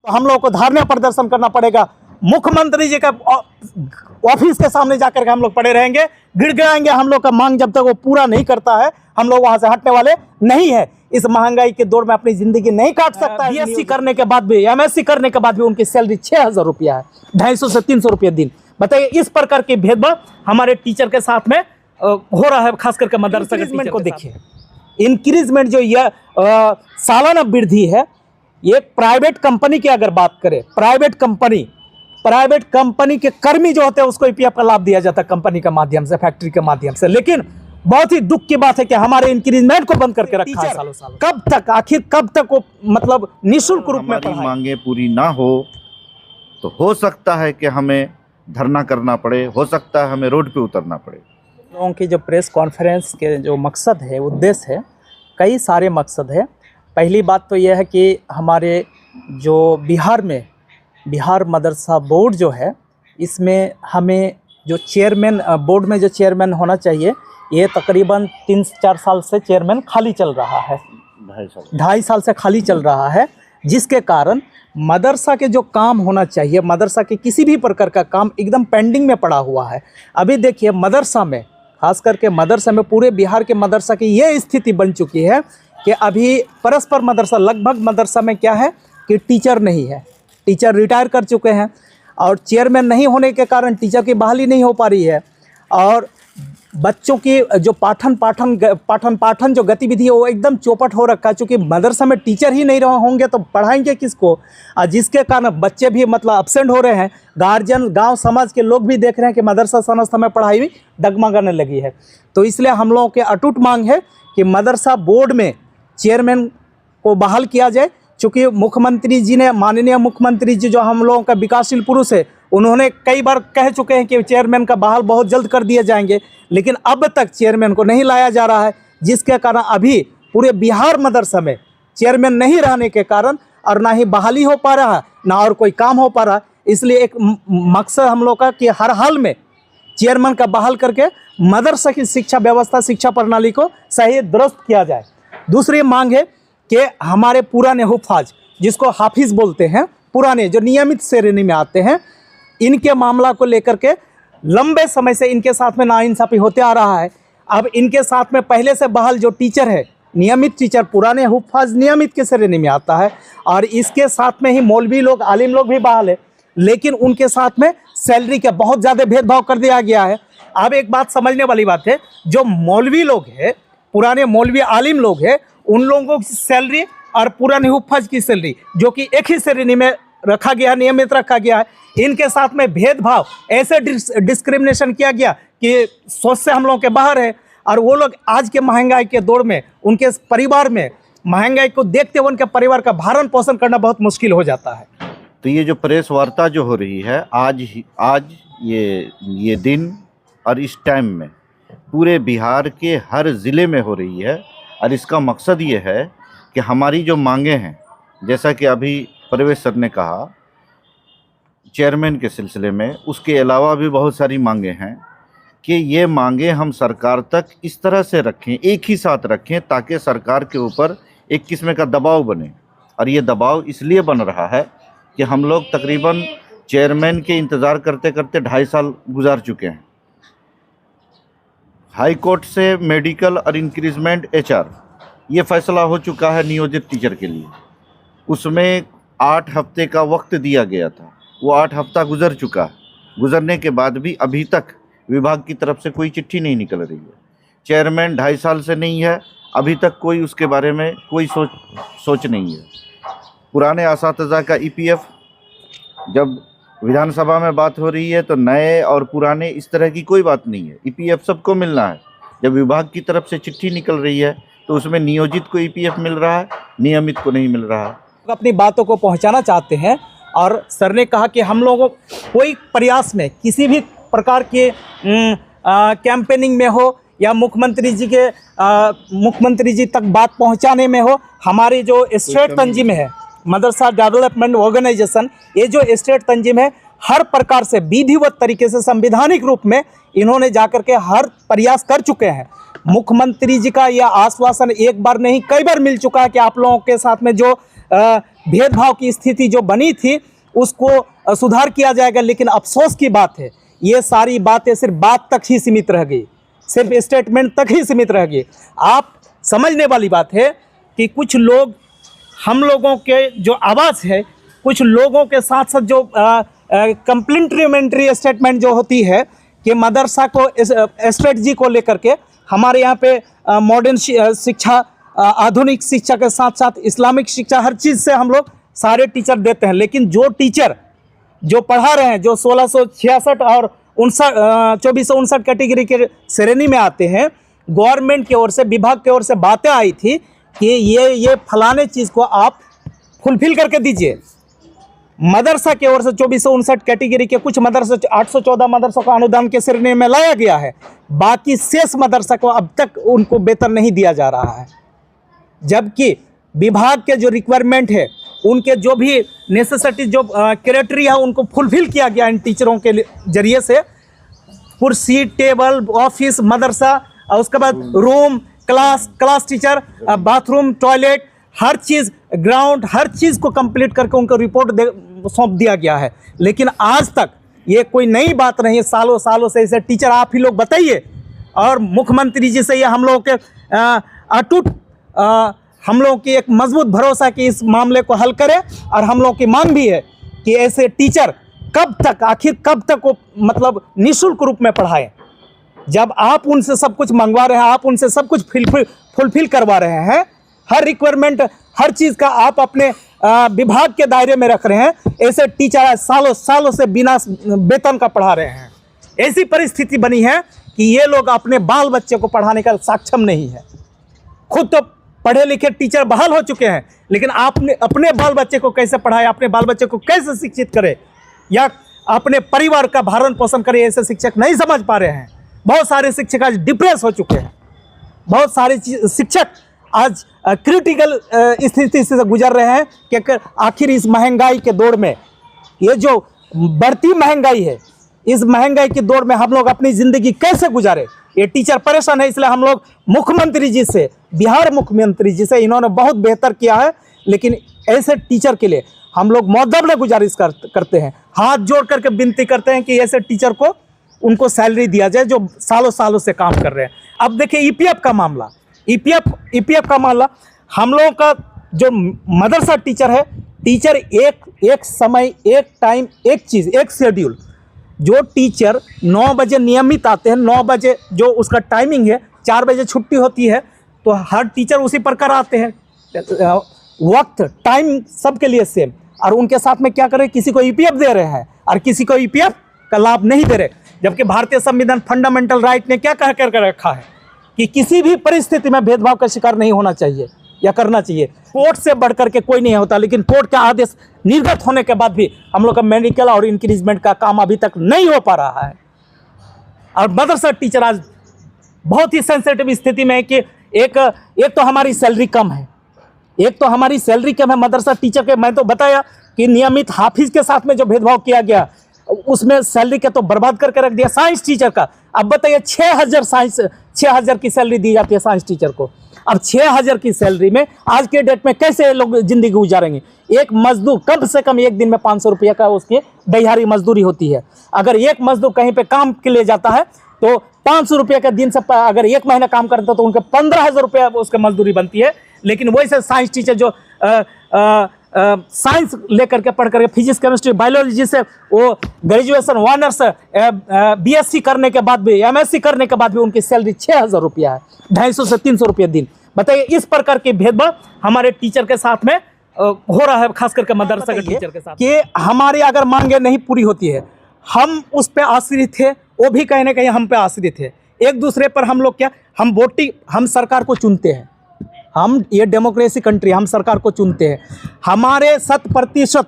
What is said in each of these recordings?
हम लोग को धरना प्रदर्शन करना पड़ेगा। मुख्यमंत्री जी का ऑफिस के सामने जाकर के हम लोग पड़े रहेंगे, गिड़गिड़ाएंगे। हम लोग का मांग जब तक वो पूरा नहीं करता है हम लोग वहां से हटने वाले नहीं है। इस महंगाई के दौर में अपनी जिंदगी नहीं काट सकता है। बीएससी करने के बाद भी, एमएससी करने के बाद भी उनकी सैलरी 6000 रुपया है, 250 से 300 रुपया दिन। बताइए, इस प्रकार के भेदभाव हमारे टीचर के साथ में हो रहा है, खास करके मदरसा के टीचर को देखिए। इंक्रीजमेंट जो यह सालाना वृद्धि है, ये प्राइवेट कंपनी की अगर बात करें, प्राइवेट कंपनी के कर्मी जो होते हैं उसको ईपीएफ का लाभ दिया जाता है कंपनी के माध्यम से, फैक्ट्री के माध्यम से। लेकिन बहुत ही दुख की बात है कि हमारे इंक्रीजमेंट को बंद करके रखा है सालों सालों। कब तक, आखिर कब तक वो मतलब निःशुल्क रूप में पढ़ाएं? मांगे पूरी ना तो हो सकता है कि हमें धरना करना पड़े, हो सकता है हमें रोड पे उतरना पड़े। लोगों की जो प्रेस कॉन्फ्रेंस के जो मकसद है, उद्देश्य है, कई सारे मकसद है। पहली बात तो यह है कि हमारे जो बिहार मदरसा बोर्ड जो है, इसमें हमें जो चेयरमैन, बोर्ड में जो चेयरमैन होना चाहिए, ये तकरीबन 3-4 साल से चेयरमैन खाली चल रहा है, 2.5 साल से खाली चल रहा है, जिसके कारण मदरसा के जो काम होना चाहिए, मदरसा के किसी भी प्रकार का काम एकदम पेंडिंग में पड़ा हुआ है। अभी देखिए मदरसा में, खास करके मदरसा में, पूरे बिहार के मदरसा की ये स्थिति बन चुकी है कि अभी परस्पर मदरसा, लगभग मदरसा में क्या है कि टीचर नहीं है, टीचर रिटायर कर चुके हैं, और चेयरमैन नहीं होने के कारण टीचर की बहाली नहीं हो पा रही है, और बच्चों की जो पाठन जो गतिविधि है वो एकदम चौपट हो रखा है। चूँकि मदरसा में टीचर ही नहीं होंगे तो पढ़ाएंगे किसको, और जिसके कारण बच्चे भी मतलब अब्सेंट हो रहे हैं। गार्जियन, गांव समाज के लोग भी देख रहे हैं कि मदरसा संस्था में पढ़ाई भी डगमगाने लगी है। तो इसलिए हम लोगों के अटूट मांग है कि मदरसा बोर्ड में चेयरमैन को बहाल किया जाए। चूँकि मुख्यमंत्री जी ने, माननीय मुख्यमंत्री जी जो हम लोगों का विकासशील पुरुष है, उन्होंने कई बार कह चुके हैं कि चेयरमैन का बहाल बहुत जल्द कर दिए जाएंगे, लेकिन अब तक चेयरमैन को नहीं लाया जा रहा है, जिसके कारण अभी पूरे बिहार मदरसा में चेयरमैन नहीं रहने के कारण और ना ही बहाली हो पा रहा है, ना और कोई काम हो पा रहा है। इसलिए एक मकसद हम लोग का कि हर हाल में चेयरमैन का बहाल करके मदरसा की शिक्षा व्यवस्था, शिक्षा प्रणाली को सही दुरुस्त किया जाए। दूसरी मांग है कि हमारे पुराने हुफ़ाज, जिसको हाफिज़ बोलते हैं, पुराने जो नियमित श्रेणी में आते हैं, इनके मामला को लेकर के लंबे समय से इनके साथ में नाइंसाफ़ी होते आ रहा है। अब इनके साथ में पहले से बहाल जो टीचर है, नियमित टीचर, पुराने हुफ़ाज नियमित के श्रेणी में आता है, और इसके साथ में ही मौलवी लोग, आलिम लोग भी बहाल है, लेकिन उनके साथ में सैलरी का बहुत ज़्यादा भेदभाव कर दिया गया है। अब एक बात समझने वाली बात है, जो मौलवी लोग हैं, पुराने मौलवी आलिम लोग हैं, उन लोगों की सैलरी और पुराने हुफ़ाज की सैलरी जो कि एक ही श्रेणी में रखा गया, नियमित रखा गया है, इनके साथ में भेदभाव, ऐसे डिस्क्रिमिनेशन किया गया कि सोच से हम लोगों के बाहर है। और वो लोग आज के महंगाई के दौर में, उनके परिवार में महंगाई को देखते हुए उनके परिवार का भरण पोषण करना बहुत मुश्किल हो जाता है। तो ये जो प्रेस वार्ता जो हो रही है आज ये दिन और इस टाइम में पूरे बिहार के हर ज़िले में हो रही है, और इसका मकसद ये है कि हमारी जो मांगे हैं, जैसा कि अभी परवेज सर ने कहा चेयरमैन के सिलसिले में, उसके अलावा भी बहुत सारी मांगे हैं कि ये मांगे हम सरकार तक इस तरह से रखें, एक ही साथ रखें, ताकि सरकार के ऊपर एक किस्म का दबाव बने। और ये दबाव इसलिए बन रहा है कि हम लोग तकरीबन चेयरमैन के इंतज़ार करते करते 2.5 साल गुजार चुके हैं। हाई कोर्ट से मेडिकल और इंक्रीजमेंट HR ये फैसला हो चुका है नियोजित टीचर के लिए, उसमें 8 हफ्ते का वक्त दिया गया था, वो 8 हफ्ता गुजर चुका है। गुजरने के बाद भी अभी तक विभाग की तरफ से कोई चिट्ठी नहीं निकल रही है। चेयरमैन 2.5 साल से नहीं है, अभी तक कोई उसके बारे में कोई सोच नहीं है। पुराने असातिज़ा का EPF, जब विधानसभा में बात हो रही है तो नए और पुराने इस तरह की कोई बात नहीं है, EPF सबको मिलना है। जब विभाग की तरफ से चिट्ठी निकल रही है तो उसमें नियोजित को EPF मिल रहा है, नियमित को नहीं मिल रहा है। अपनी बातों को पहुंचाना चाहते हैं, और सर ने कहा कि हम लोगों कोई प्रयास में, किसी भी प्रकार के कैंपेनिंग में हो या मुख्यमंत्री जी तक बात पहुंचाने में हो, हमारी जो स्टेट तंजीम है, मदरसा डेवलपमेंट ऑर्गेनाइजेशन, ये जो स्टेट तंजीम है, हर प्रकार से विधिवत तरीके से संवैधानिक रूप में इन्होंने जाकर के हर प्रयास कर चुके हैं। मुख्यमंत्री जी का यह आश्वासन एक बार नहीं कई बार मिल चुका है कि आप लोगों के साथ में जो भेदभाव की स्थिति जो बनी थी उसको सुधार किया जाएगा। लेकिन अफसोस की बात है, ये सारी बातें सिर्फ बात तक ही सीमित रह गई, सिर्फ स्टेटमेंट तक ही सीमित रह गई। आप समझने वाली बात है कि कुछ लोग, हम लोगों के जो आवाज़ है, कुछ लोगों के साथ साथ जो कंप्लीमेंट्री स्टेटमेंट जो होती है कि मदरसा को स्ट्रेटजी को लेकर के हमारे यहाँ पे मॉडर्न शिक्षा, आधुनिक शिक्षा के साथ साथ इस्लामिक शिक्षा, हर चीज़ से हम लोग सारे टीचर देते हैं। लेकिन जो टीचर जो पढ़ा रहे हैं, जो 1666 और 2459 कैटेगरी के श्रेणी में आते हैं, गवर्नमेंट की ओर से, विभाग की ओर से बातें आई थी कि ये फलाने चीज़ को आप फुलफिल करके दीजिए। मदरसा की ओर से 2459 कैटेगरी के कुछ मदरसा, 814 मदरसों को अनुदान के श्रेणी में लाया गया है। बाकी शेष मदरसा को अब तक उनको वेतन नहीं दिया जा रहा है, जबकि विभाग के जो रिक्वायरमेंट है, उनके जो भी नेसेसिटी, जो क्राइटेरिया है, उनको फुलफिल किया गया इन टीचरों के जरिए से। कुर्सी, टेबल, ऑफिस, मदरसा, और उसके बाद room, class teacher, bathroom, toilet, हर चीज़, ग्राउंड, हर चीज़ को कंप्लीट करके उनको रिपोर्ट सौंप दिया गया है। लेकिन आज तक ये कोई नई बात नहीं है, सालों सालों से इसे टीचर आप ही लोग बताइए। और मुख्यमंत्री जी से ये हम लोगों के अटूट, हम लोगों की एक मजबूत भरोसा कि इस मामले को हल करें। और हम लोगों की मांग भी है कि ऐसे टीचर कब तक, आखिर कब तक वो मतलब निःशुल्क रूप में पढ़ाएं, जब आप उनसे सब कुछ मंगवा रहे हैं, आप उनसे सब कुछ फुलफिल करवा रहे हैं, हर रिक्वायरमेंट, हर चीज़ का आप अपने विभाग के दायरे में रख रहे हैं। ऐसे टीचर सालों सालों से बिना वेतन का पढ़ा रहे हैं। ऐसी परिस्थिति बनी है कि ये लोग अपने बाल बच्चे को पढ़ाने का सक्षम नहीं है। खुद तो पढ़े लिखे टीचर बहाल हो चुके हैं, लेकिन आपने अपने बाल बच्चे को कैसे पढ़ाए, अपने बाल बच्चे को कैसे शिक्षित करे, या अपने परिवार का भरण पोषण करे, ऐसे शिक्षक नहीं समझ पा रहे हैं। बहुत सारे शिक्षक आज डिप्रेस हो चुके हैं, बहुत सारे शिक्षक आज क्रिटिकल स्थिति से गुजर रहे हैं कि आखिर इस महंगाई के दौर में, ये जो बढ़ती महंगाई है, इस महंगाई के दौर में हम लोग अपनी ज़िंदगी कैसे गुजारे। ये टीचर परेशान है, इसलिए हम लोग मुख्यमंत्री जी से, बिहार मुख्यमंत्री जी से, इन्होंने बहुत बेहतर किया है, लेकिन ऐसे टीचर के लिए हम लोग मौदब गुजारिश करते हैं, हाथ जोड़ करके विनती करते हैं कि ऐसे टीचर को उनको सैलरी दिया जाए जो सालों सालों से काम कर रहे हैं। अब देखिए ईपीएफ का मामला, ईपीएफ का मामला, हम लोगों का जो मदरसा टीचर है, टीचर एक समय, एक टाइम, एक चीज़, एक शेड्यूल। जो टीचर 9 बजे नियमित आते हैं, 9 बजे जो उसका टाइमिंग है, 4 बजे छुट्टी होती है, तो हर टीचर उसी प्रकार आते हैं, वक्त, टाइम सबके लिए सेम। और उनके साथ में क्या कर रहे हैं, किसी को ईपीएफ दे रहे हैं और किसी को ईपीएफ का लाभ नहीं दे रहे। जबकि भारतीय संविधान फंडामेंटल राइट ने क्या कह कर रखा है कि किसी भी परिस्थिति में भेदभाव का शिकार नहीं होना चाहिए या करना चाहिए। कोर्ट से बढ़कर के कोई नहीं होता, लेकिन कोर्ट का आदेश निर्गत होने के बाद भी हम लोग का मेडिकल और इंक्रीजमेंट का काम अभी तक नहीं हो पा रहा है। और मदरसा टीचर आज बहुत ही सेंसिटिव स्थिति में है कि एक तो हमारी सैलरी कम है, मदरसा टीचर के। मैं तो बताया कि नियमित हाफिज के साथ में जो भेदभाव किया गया, उसमें सैलरी का तो बर्बाद करके रख दिया। साइंस टीचर का अब बताइए 6,000 की सैलरी दी जाती है साइंस टीचर को। अब 6,000 की सैलरी में आज के डेट में कैसे लोग जिंदगी गुजारेंगे। एक मजदूर कम से कम एक दिन में 500 रुपये का उसकी दिहाड़ी मजदूरी होती है। अगर एक मजदूर कहीं पे काम के लिए जाता है तो 500 रुपये का दिन से, अगर एक महीना काम करता है तो उनके 15,000 रुपये उसका मजदूरी बनती है। लेकिन वैसे साइंस टीचर जो साइंस लेकर के पढ़ करके, फिजिक्स, केमिस्ट्री, बायोलॉजी से वो ग्रेजुएशन, ऑनर्स, बीएससी करने के बाद भी, एमएससी करने के बाद भी उनकी सैलरी 6,000 रुपया है, 250 से 300 रुपये दिन। बताइए इस प्रकार के भेदभाव हमारे टीचर के साथ में हो रहा है, खास करके मदरसा के टीचर के साथ। कि हमारी अगर मांगे नहीं पूरी होती है, हम उस पर आश्रित थे, वो भी कहीं ना कहीं हम पे आश्रित है। एक दूसरे पर हम लोग क्या, हम सरकार को चुनते हैं, हम ये डेमोक्रेसी कंट्री, हम सरकार को चुनते हैं। हमारे 100%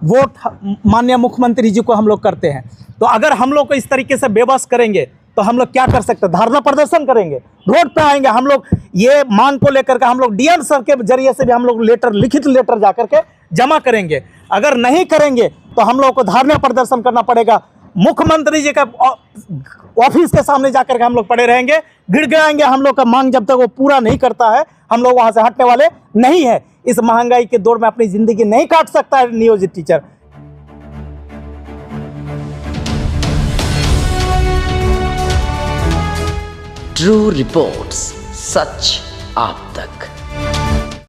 वोट माननीय मुख्यमंत्री जी को हम लोग करते हैं। तो अगर हम लोग को इस तरीके से बेबस करेंगे तो हम लोग क्या कर सकते हैं, धरना प्रदर्शन करेंगे, रोड पे आएंगे। हम लोग ये मांग को लेकर के हम लोग डीएम सर के जरिए से भी हम लोग लिखित लेटर जा करके जमा करेंगे। अगर नहीं करेंगे तो हम लोग को धरना प्रदर्शन करना पड़ेगा। मुख्यमंत्री जी का ऑफिस के सामने जाकर के हम लोग पड़े रहेंगे, गिड़गिड़ाएंगे। हम लोग का मांग जब तक वो पूरा नहीं करता है, हम लोग वहां से हटने वाले नहीं है। इस महंगाई के दौर में अपनी जिंदगी नहीं काट सकता है नियोजित टीचर। ट्रू रिपोर्ट्स, सच आप तक।